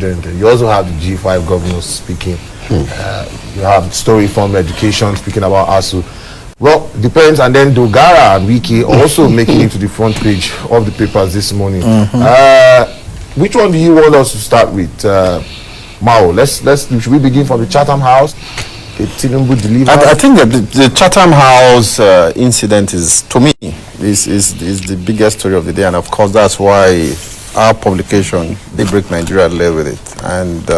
You also have the G5 governors speaking. You have Story Farm Education speaking about ASU. Well, depends. And then Dogara and Wiki also making it to the front page of the papers this morning. Which one do you want us to start with, Mao? Should we begin from the Chatham House? Tinubu delivered. I think that the Chatham House incident is, to me, is the biggest story of the day, and of course that's why our publication, Daybreak Nigeria, led with it. And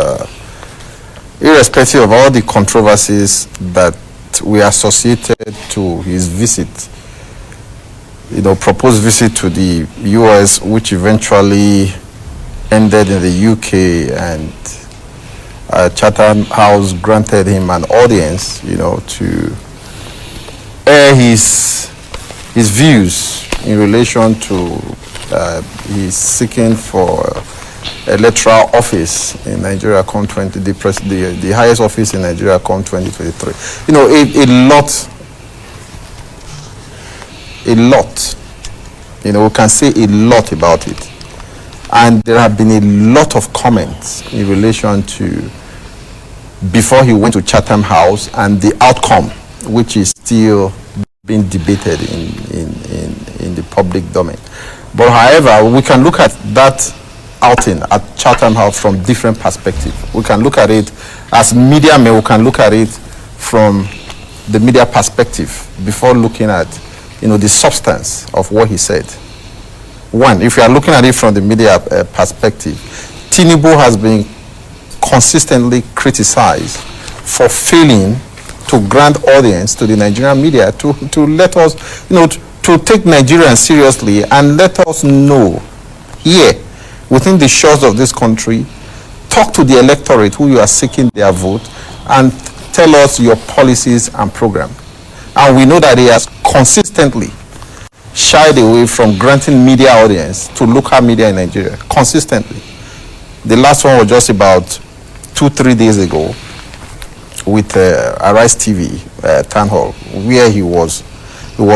irrespective of all the controversies that we associated to his visit, proposed visit to the US, which eventually ended in the UK, and Chatham House granted him an audience, to air his views in relation to his seeking for electoral office in Nigeria come the highest office in Nigeria come 2023. A lot. We can say a lot about it. And there have been a lot of comments in relation to before he went to Chatham House and the outcome, which is still being debated in the public domain. But however, we can look at that outing at Chatham House from different perspectives. We can look at it as media men, we can look at it from the media perspective before looking at the substance of what he said. One, if you are looking at it from the media perspective, Tinubu has been consistently criticized for failing to grant audience to the Nigerian media to let us, to take Nigerians seriously and let us know here within the shores of this country, talk to the electorate who you are seeking their vote and tell us your policies and program. And we know that he has consistently shied away from granting media audience to local media in Nigeria, consistently. The last one was just about 2-3 days ago with Arise TV town hall, where he was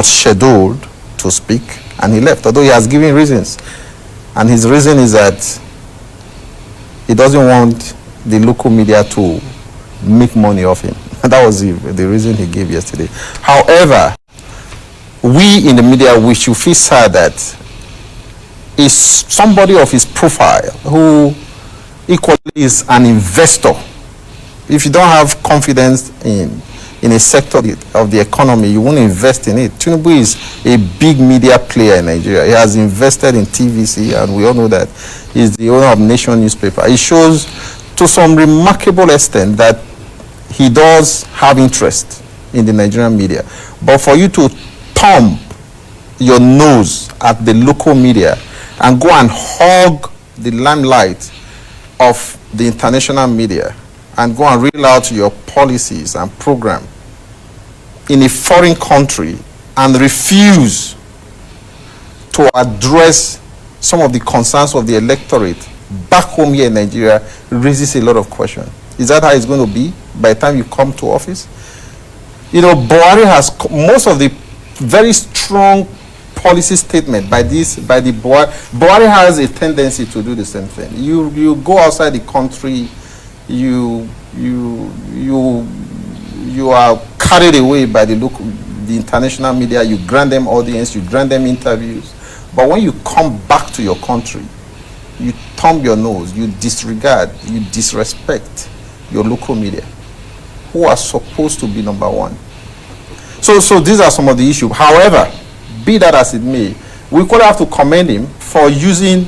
scheduled to speak and he left, although he has given reasons. And his reason is that he doesn't want the local media to make money off him. That was the reason he gave yesterday. However, we in the media, we should feel sad that is somebody of his profile who equally is an investor. If you don't have confidence in a sector of the economy, you won't invest in it. Tinubu is a big media player in Nigeria. He has invested in TVC, and we all know that he's the owner of Nation newspaper. It shows to some remarkable extent that he does have interest in the Nigerian media. But for you to thumb your nose at the local media and go and hog the limelight of the international media and go and reel out your policies and program in a foreign country and refuse to address some of the concerns of the electorate back home here in Nigeria raises a lot of questions. Is that how it's going to be by the time you come to office? Buhari has most of the very strong policy statement Buhari has a tendency to do the same thing. You go outside the country, you are carried away by the international media, you grant them audience, you grant them interviews, but when you come back to your country, you thumb your nose, you disregard, you disrespect your local media, who are supposed to be number one. So these are some of the issues. However, be that as it may, we could have to commend him for using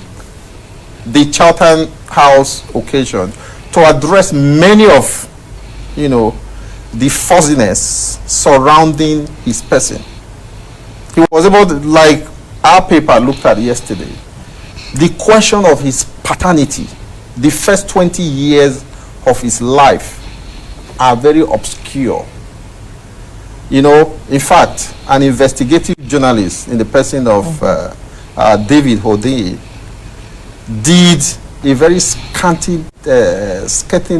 the Chatham House occasion to address many of, the fuzziness surrounding his person. He was able to, like our paper looked at yesterday, the question of his paternity, the first 20 years of his life are very obscure. In fact, an investigative journalist in the person of David Hodey did a very scathing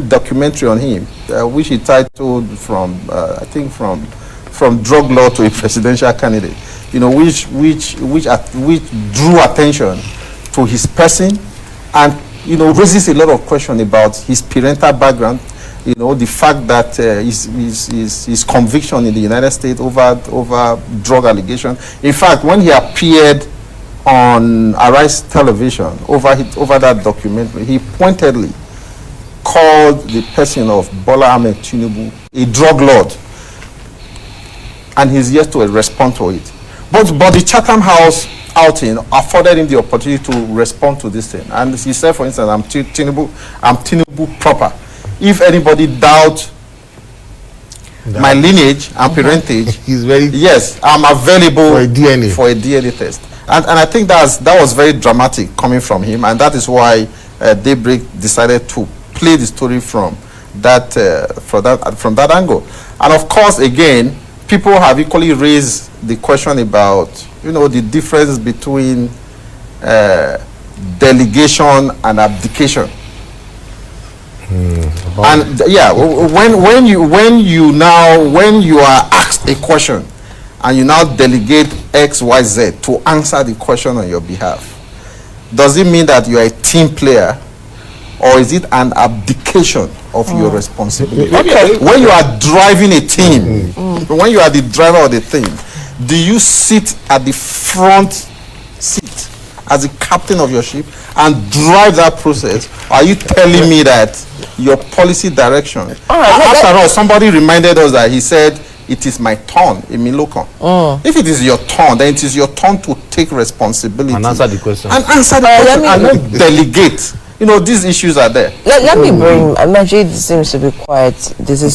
documentary on him, which he titled from drug law to a presidential candidate. Which drew attention to his person and raises a lot of question about his parental background, the fact that his conviction in the United States over drug allegation. In fact, when he appeared on Arise Television over that documentary, he pointedly called the person of Bola Ahmed Tinubu a drug lord, and he's yet to respond to it. But the Chatham House outing afforded him the opportunity to respond to this thing, and he said, for instance, I'm Tinubu proper. If anybody doubt my lineage and parentage, yes, I'm available for a DNA test. And I think that was very dramatic coming from him, and that is why Daybreak decided to play the story from that angle. And of course, again, people have equally raised the question about the difference between delegation and abdication. And yeah, when you are asked a question and you now delegate X, Y, Z to answer the question on your behalf, does it mean that you are a team player, or is it an abdication of your responsibility? Okay. When you are driving a team, when you are the driver of the team, do you sit at the front seat as the captain of your ship and drive that process? Are you telling me that your policy direction? After all, somebody reminded us that he said, it is my turn, Emilokon. If it is your turn, then it is your turn to take responsibility. And answer the question. And not delegate. These issues are there. Let me bring, Majid seems to be quiet. This is